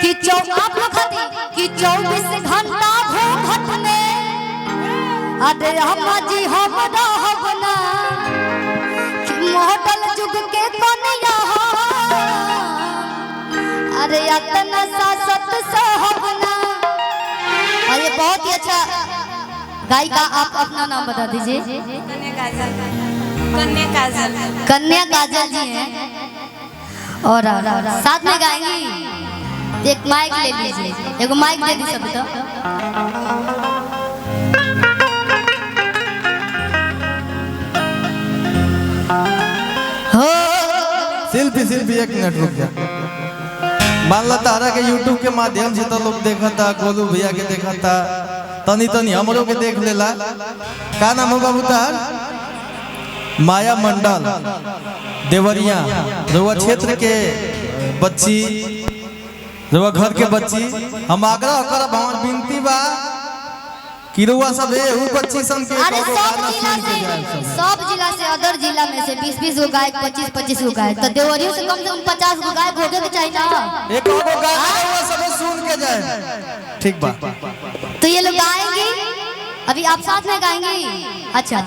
कि आप लोग खाती कि 24 घंटा घूंघट में अरे अम्मा जी हम रहबना कि मॉडल जुग के कन्या हो अरे इतना सासत सहबना। और ये बहुत ही अच्छा गायिका, आप अपना नाम बता दीजिए। कन्या काजल जी हैं और साथ में गाएंगी। एक माइक ले लीजिए, एक माइक दे दी सब तो। शिल्पी एक मिनट रुक जा। मान ला तारा के YouTube के माध्यम से तो लोग देखा था, गोलू भैया के देखा था, तनी तनी हमरों के देख लेला। का नाम हो बाबू तार? माया मंडल देवरिया, रुआ क्षेत्र के बच्ची, रुआ घर के बच्ची। हम आग्रह करब, हमार विनती बा कि रुआ सब एहू बच्ची सन के अरे सब जिला से अदर जिला में से 20-20 गो गायक, 25-25 गो गायक, तो देवरिया से कम 50 गो गायक होके के चाहिए ना। एक गो गायक रुआ सब सुन के जाए। ठीक बा, तो ये लोग गाएंगे, अभी आप साथ में गाएंगे। अच्छा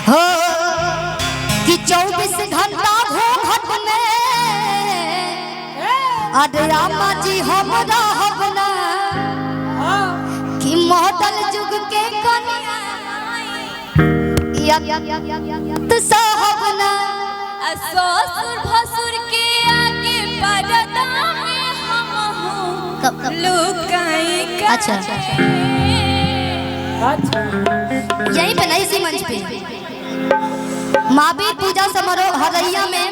हो कि 24 घंटा घूंघट में अरे अम्मा जी हम रहबना कि मॉडल जुग के कन्या तो सहबना। ससुर भसुर के आगे पर्दा में हम लुकाई। अच्छा यहीं पे नहीं, इसी मंच पे महावीर पूजा समारोह हरैया में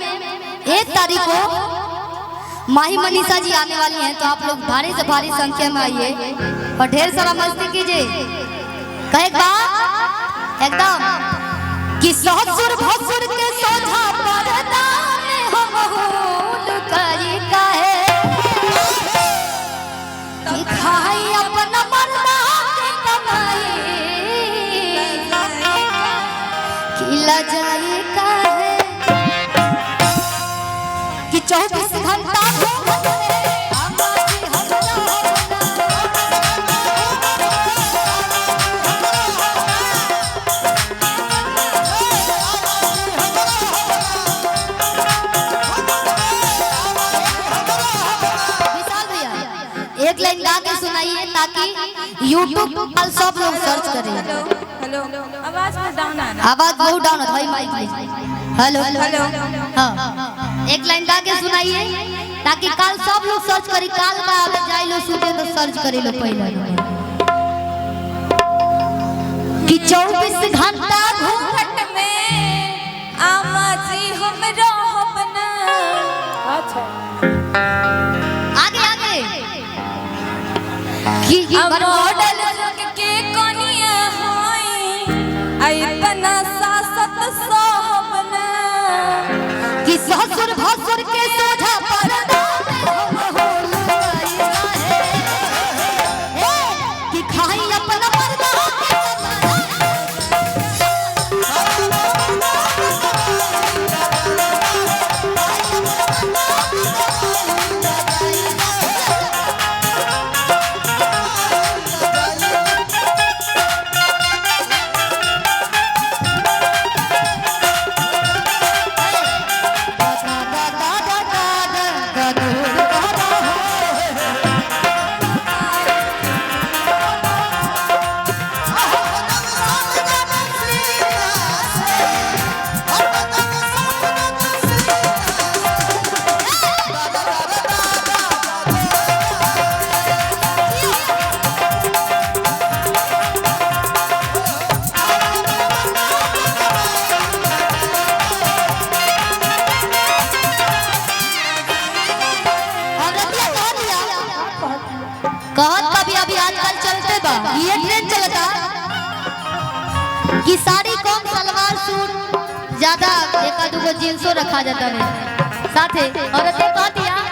1 तारीख को माही मनीषा जी आने वाली हैं। तो आप लोग भारी से भारी संख्या में आइए और ढेर सारा मस्ती कीजिए। कहे एकदम कि ससुर भसुर के सोझा पर्दा में हम लुकाई काहे कि खाई अपना मर्दा के कमाई कि लजाई काहे कि 24 घंटा एक लाइन गा के सुनाइए ताकि YouTube पर सब लोग सर्च करें। हेलो आवाज डाउन आ रहा है। आवाज बहुत डाउन है भाई, माइक लीजिए। हेलो हाँ, एक लाइन गा के सुनाइए ताकि कल सब लोग सर्च करी। कल का आप जाई लो सुने तो सर्च करी लो पहले कि 24 घंटा घूंघट में अम्मा जी हम रहबना। अच्छा कि मॉडल जुग के कन्या होई इतना सासत सहबना कि ससुर भसुर के सोझा पर्दा में कि खाई अपना पर्दा ये ट्रेंड चलता कि साड़ी कम, सलवार सूट ज्यादा, एक दूगो जींसो रखा जाता है साथे। औरतें कहती हैं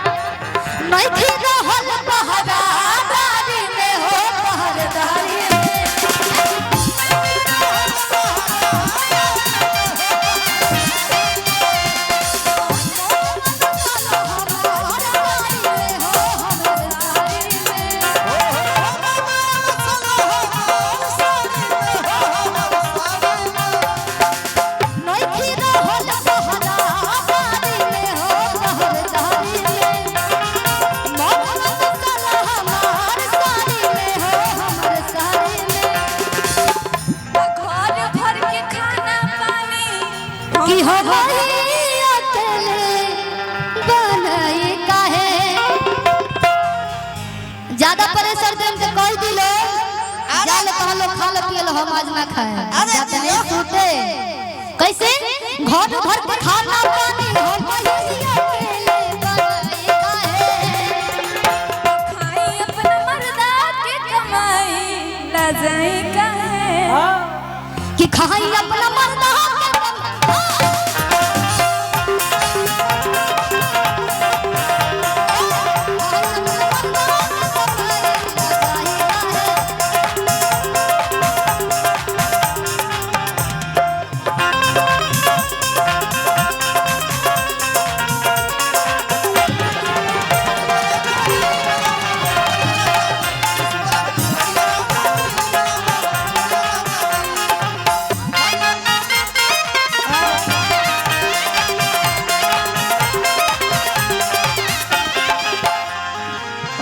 नहीं थी रहल पहरादारी में हो पहरेदारी में खाल पियल हम आज ना खाए जातने सूते कैसे घर भर के खाना पानी हम भैया अकेले बनाई काहे खाई अपना मर्दा के कमाई ला जाई काहे कि खाई अपना मर्दा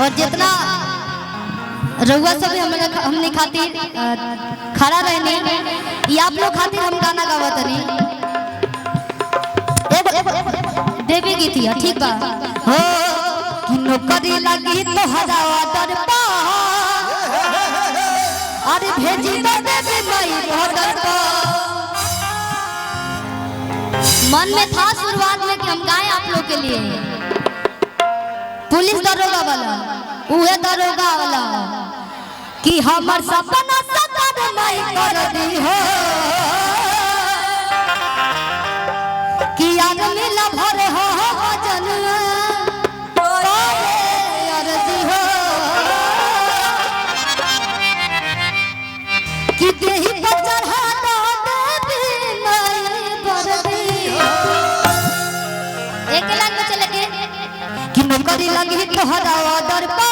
और जितना रउआ सब हमने खातिर खड़ा रहने ये आप लोग खातिर हम गाना गावत नहीं देवी गीत है ठीक बा हो कि नौकरी लगी तो हजावा दरपा अरे भेजी दे देवी मई बॉर्डर पर मन में था शुरुआत में कि हम गाएं आप लोग के लिए पुलिस दरोगा वाला उहे दरोगा वाला कि हमर सपना सकार नहीं कर दी हो कि आदमी ला भर हो जन अर्जी हो कि देही पर चढ़ा देवी नहीं कर दी हो एक लाख में चले के कि नौकरी लगी तो हजावा दरपा